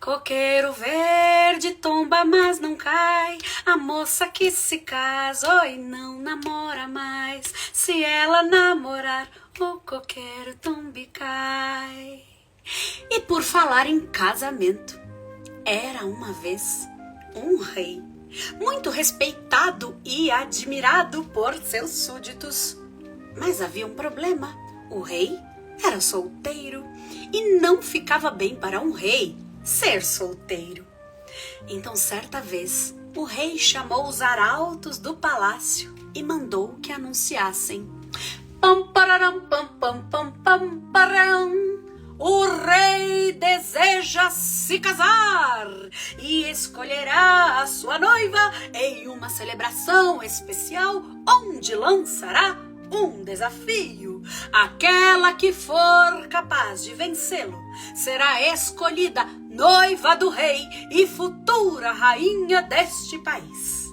Coqueiro verde tomba, mas não cai. A moça que se casa, oi, não namora mais. Se ela namorar, o coqueiro tombe cai. E por falar em casamento, era uma vez um rei, muito respeitado e admirado por seus súditos. Mas havia um problema. O rei era solteiro e não ficava bem para um rei ser solteiro. Então, certa vez, o rei chamou os arautos do palácio e mandou que anunciassem: pam, pararam, pam, pam, pam, pam, param. O rei deseja se casar e escolherá a sua noiva em uma celebração especial onde lançará um desafio. Aquela que for capaz de vencê-lo será escolhida noiva do rei e futura rainha deste país.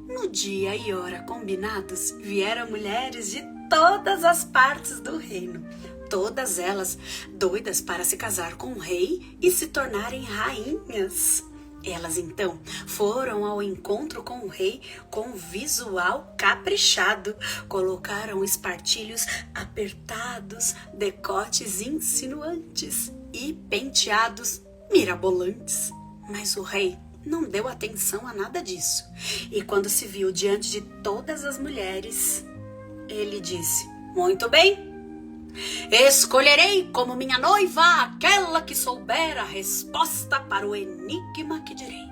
No dia e hora combinados, vieram mulheres de todas as partes do reino, todas elas doidas para se casar com o rei e se tornarem rainhas. Elas então foram ao encontro com o rei com visual caprichado. Colocaram espartilhos apertados, decotes insinuantes e penteados mirabolantes. Mas o rei não deu atenção a nada disso. E quando se viu diante de todas as mulheres, ele disse: muito bem, escolherei como minha noiva aquela que souber a resposta para o enigma que direi.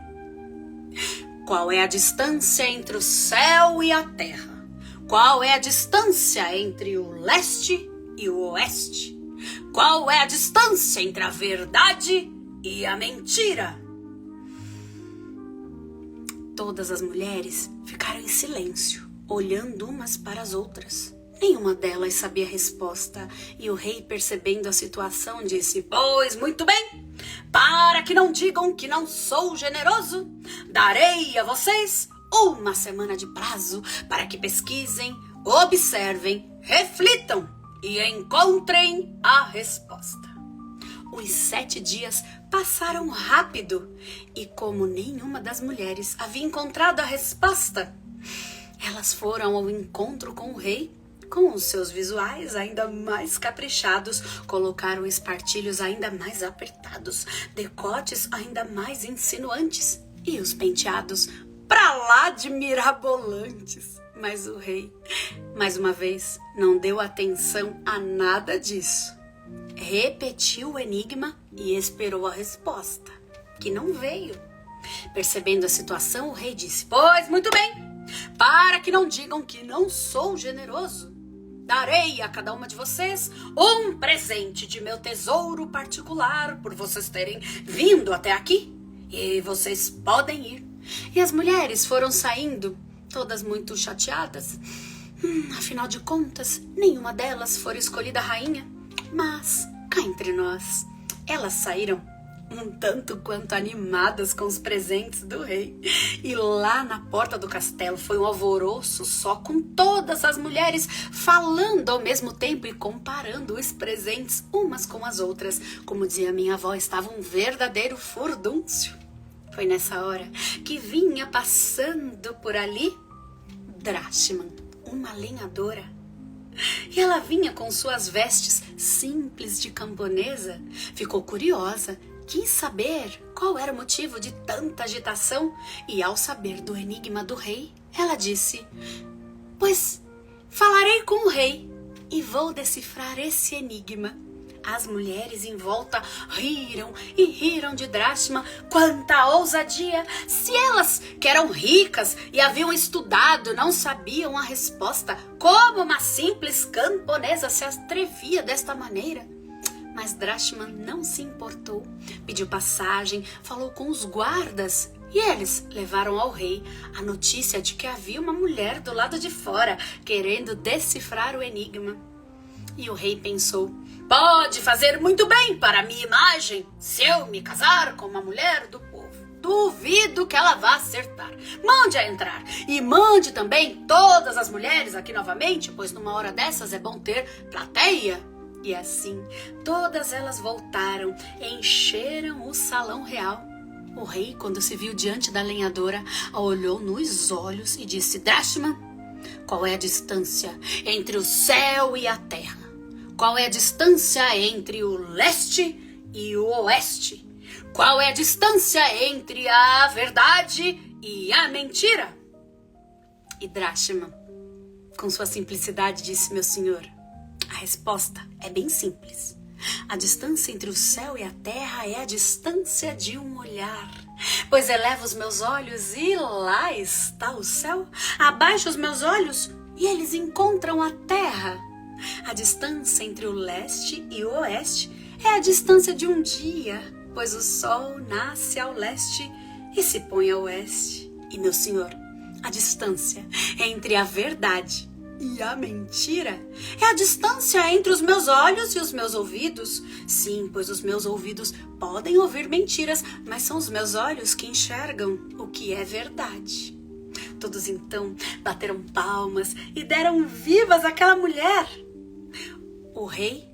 Qual é a distância entre o céu e a terra? Qual é a distância entre o leste e o oeste? Qual é a distância entre a verdade e a mentira? Todas as mulheres ficaram em silêncio, olhando umas para as outras. Nenhuma delas sabia a resposta, e o rei, percebendo a situação, disse: pois muito bem, para que não digam que não sou generoso, darei a vocês uma semana de prazo para que pesquisem, observem, reflitam e encontrem a resposta. Os 7 dias passaram rápido, e como nenhuma das mulheres havia encontrado a resposta, elas foram ao encontro com o rei. Com os seus visuais ainda mais caprichados, colocaram espartilhos ainda mais apertados, decotes ainda mais insinuantes e os penteados pra lá de mirabolantes. Mas o rei, mais uma vez, não deu atenção a nada disso. Repetiu o enigma e esperou a resposta, que não veio. Percebendo a situação, o rei disse: pois muito bem, para que não digam que não sou generoso, darei a cada uma de vocês um presente de meu tesouro particular por vocês terem vindo até aqui. E vocês podem ir. E as mulheres foram saindo, todas muito chateadas. Afinal de contas, nenhuma delas foi escolhida rainha. Mas, cá entre nós, elas saíram um tanto quanto animadas com os presentes do rei. E lá na porta do castelo foi um alvoroço só, com todas as mulheres falando ao mesmo tempo e comparando os presentes umas com as outras. Como dizia minha avó, estava um verdadeiro furdúncio. Foi nessa hora que vinha passando por ali Drashman, uma lenhadora. E ela vinha com suas vestes simples de camponesa. Ficou curiosa, quis saber qual era o motivo de tanta agitação, e ao saber do enigma do rei, ela disse: pois falarei com o rei e vou decifrar esse enigma. As mulheres em volta riram e riram de Drashman. Quanta ousadia! Se elas, que eram ricas e haviam estudado, não sabiam a resposta, como uma simples camponesa se atrevia desta maneira? Mas Drashman não se importou, pediu passagem, falou com os guardas e eles levaram ao rei a notícia de que havia uma mulher do lado de fora querendo decifrar o enigma. E o rei pensou: pode fazer muito bem para a minha imagem se eu me casar com uma mulher do povo. Duvido que ela vá acertar. Mande-a entrar e mande também todas as mulheres aqui novamente, pois numa hora dessas é bom ter plateia. E assim, todas elas voltaram, encheram o salão real. O rei, quando se viu diante da lenhadora, a olhou nos olhos e disse: Drachma, qual é a distância entre o céu e a terra? Qual é a distância entre o leste e o oeste? Qual é a distância entre a verdade e a mentira? E Drachma, com sua simplicidade, disse: meu senhor, a resposta é bem simples. A distância entre o céu e a terra é a distância de um olhar. Pois elevo os meus olhos e lá está o céu. Abaixo os meus olhos e eles encontram a terra. A distância entre o leste e o oeste é a distância de um dia, pois o sol nasce ao leste e se põe ao oeste. E, meu senhor, a distância entre a verdade e a mentira é a distância entre os meus olhos e os meus ouvidos. Sim, pois os meus ouvidos podem ouvir mentiras, mas são os meus olhos que enxergam o que é verdade. Todos então bateram palmas e deram vivas àquela mulher. O rei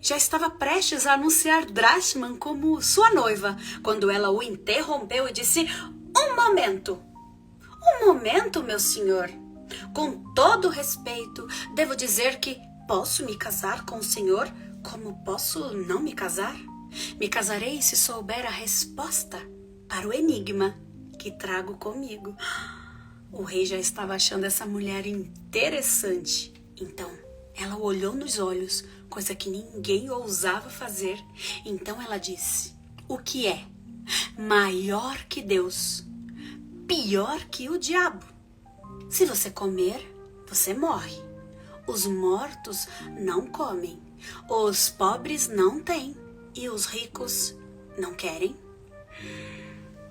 já estava prestes a anunciar Drachma como sua noiva, quando ela o interrompeu e disse: um momento, meu senhor. Com todo respeito, devo dizer que posso me casar com o senhor como posso não me casar? Me casarei se souber a resposta para o enigma que trago comigo. O rei já estava achando essa mulher interessante. Então, ela o olhou nos olhos, coisa que ninguém ousava fazer. Então ela disse: o que é maior que Deus, pior que o diabo? Se você comer, você morre. Os mortos não comem, os pobres não têm e os ricos não querem.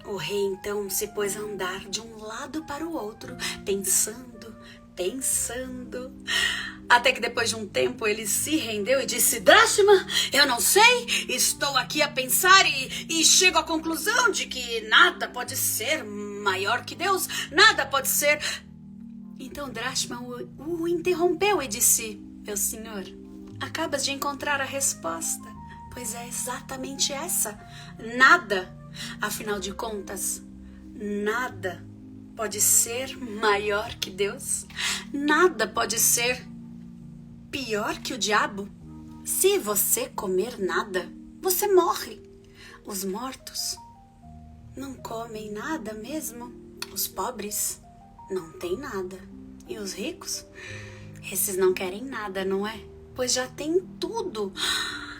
O rei então se pôs a andar de um lado para o outro, pensando, até que depois de um tempo ele se rendeu e disse: Drachma, eu não sei, estou aqui a pensar e chego à conclusão de que nada pode ser maior que Deus, nada pode ser... Então Drachma o interrompeu e disse: meu senhor, acabas de encontrar a resposta, pois é exatamente essa, nada. Afinal de contas, nada pode ser maior que Deus, nada pode ser pior que o diabo. Se você comer nada, você morre. Os mortos não comem nada mesmo. Os pobres não têm nada. E os ricos? Esses não querem nada, não é? Pois já têm tudo.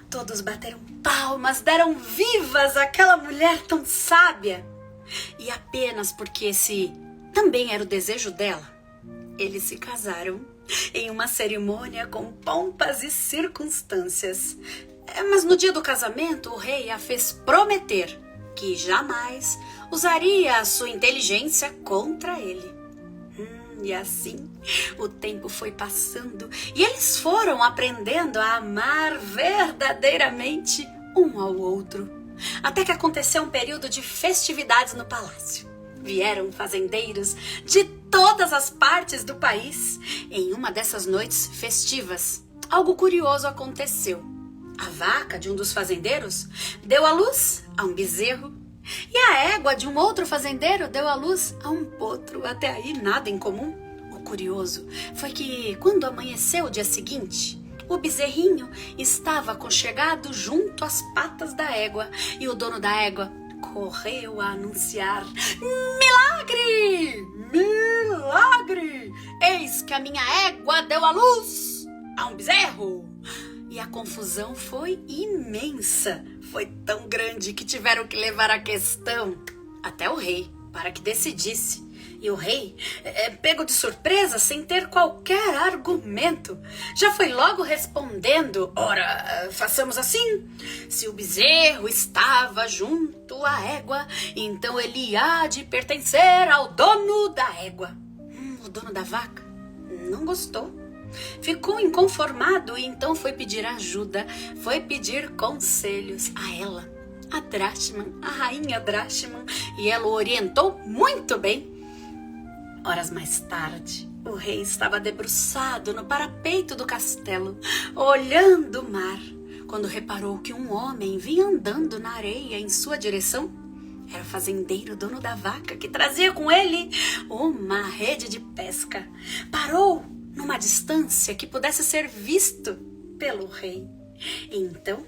Todos bateram palmas, deram vivas àquela mulher tão sábia. E apenas porque esse também era o desejo dela, eles se casaram em uma cerimônia com pompas e circunstâncias. Mas no dia do casamento, o rei a fez prometer que jamais usaria a sua inteligência contra ele. E assim, o tempo foi passando e eles foram aprendendo a amar verdadeiramente um ao outro. Até que aconteceu um período de festividades no palácio. Vieram fazendeiros de todas as partes do país. Em uma dessas noites festivas, algo curioso aconteceu. A vaca de um dos fazendeiros deu à luz a um bezerro. E a égua de um outro fazendeiro deu à luz a um potro. Até aí nada em comum. O curioso foi que quando amanheceu o dia seguinte, o bezerrinho estava aconchegado junto às patas da égua. E o dono da égua correu a anunciar: milagre! Milagre! Eis que a minha égua deu à luz a um bezerro! E a confusão foi imensa. Foi tão grande que tiveram que levar a questão até o rei para que decidisse. E o rei, pego de surpresa, sem ter qualquer argumento, já foi logo respondendo: ora, façamos assim. Se o bezerro estava junto à égua, então ele há de pertencer ao dono da égua. O dono da vaca não gostou. Ficou inconformado e então foi pedir ajuda, foi pedir conselhos a ela, a Drachma, a rainha Drachma, e ela o orientou muito bem. Horas mais tarde, O rei estava debruçado no parapeito do castelo, olhando o mar, quando reparou que um homem vinha andando na areia em sua direção. Era o fazendeiro, dono da vaca, que trazia com ele uma rede de pesca. Parou numa distância que pudesse ser visto pelo rei. Então,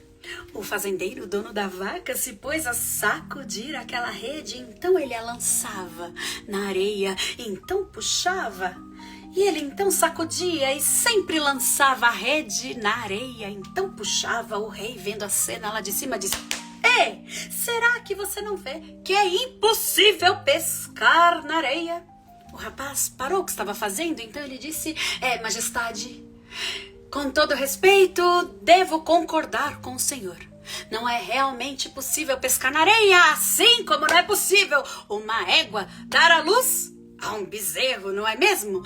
o fazendeiro, dono da vaca, se pôs a sacudir aquela rede. Então ele a lançava na areia, então puxava. E ele então sacudia e sempre lançava a rede na areia. Então puxava. O rei, vendo a cena lá de cima, disse: Ei, será que você não vê que é impossível pescar na areia? O rapaz parou o que estava fazendo, então ele disse: Majestade, com todo respeito, devo concordar com o senhor. Não é realmente possível pescar na areia, assim como não é possível uma égua dar à luz a um bezerro, não é mesmo?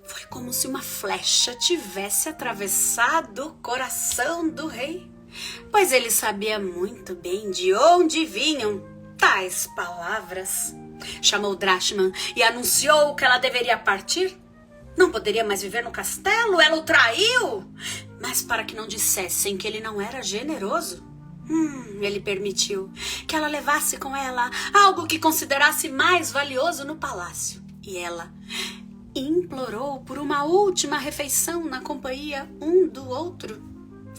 Foi como se uma flecha tivesse atravessado o coração do rei, pois ele sabia muito bem de onde vinham tais palavras. Chamou Drachman e anunciou que ela deveria partir. Não poderia mais viver no castelo, ela o traiu. Mas para que não dissessem que ele não era generoso, ele permitiu que ela levasse com ela algo que considerasse mais valioso no palácio. E ela implorou por uma última refeição na companhia um do outro.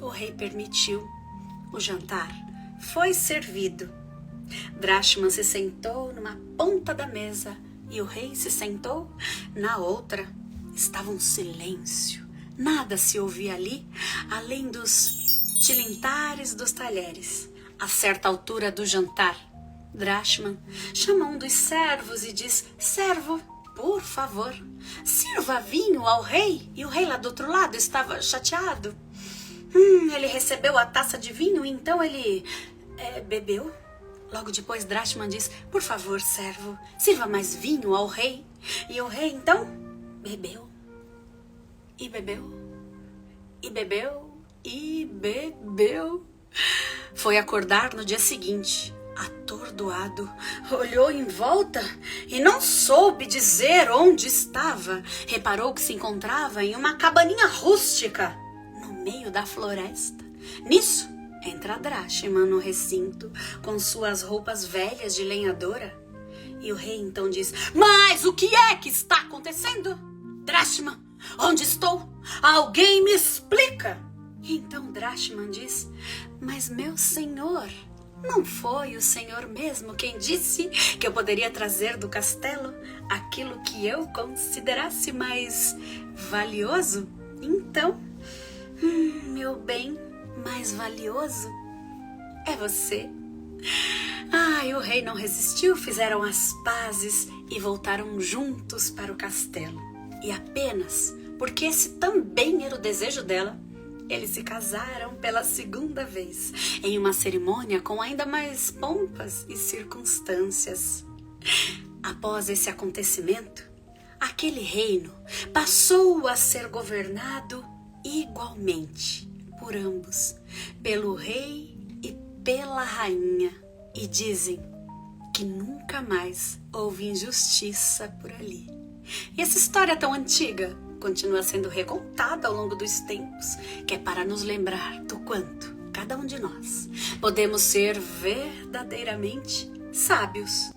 O rei permitiu. O jantar foi servido. Drachman se sentou numa ponta da mesa e o rei se sentou na outra. Estava um silêncio. Nada se ouvia ali, além dos tilintares dos talheres. A certa altura do jantar, Drachman chama um dos servos e diz: Servo, por favor, sirva vinho ao rei. E o rei lá do outro lado estava chateado. Ele recebeu a taça de vinho, então ele bebeu. Logo depois, Drachman diz: Por favor, servo, sirva mais vinho ao rei. E o rei, então, bebeu. E bebeu. E bebeu. E bebeu. Foi acordar no dia seguinte, atordoado. Olhou em volta e não soube dizer onde estava. Reparou que se encontrava em uma cabaninha rústica, no meio da floresta. Nisso, entra Drachman no recinto, com suas roupas velhas de lenhadora. E o rei então diz: Mas o que é que está acontecendo? Drachman, onde estou? Alguém me explica. Então Drachman diz: Mas meu senhor, não foi o senhor mesmo quem disse que eu poderia trazer do castelo aquilo que eu considerasse mais valioso? Então, meu bem mais valioso é você. E o rei não resistiu, fizeram as pazes e voltaram juntos para o castelo. E apenas porque esse também era o desejo dela, eles se casaram pela segunda vez, em uma cerimônia com ainda mais pompas e circunstâncias. Após esse acontecimento, aquele reino passou a ser governado igualmente por ambos, pelo rei e pela rainha. E dizem que nunca mais houve injustiça por ali. E essa história tão antiga continua sendo recontada ao longo dos tempos, que é para nos lembrar do quanto cada um de nós podemos ser verdadeiramente sábios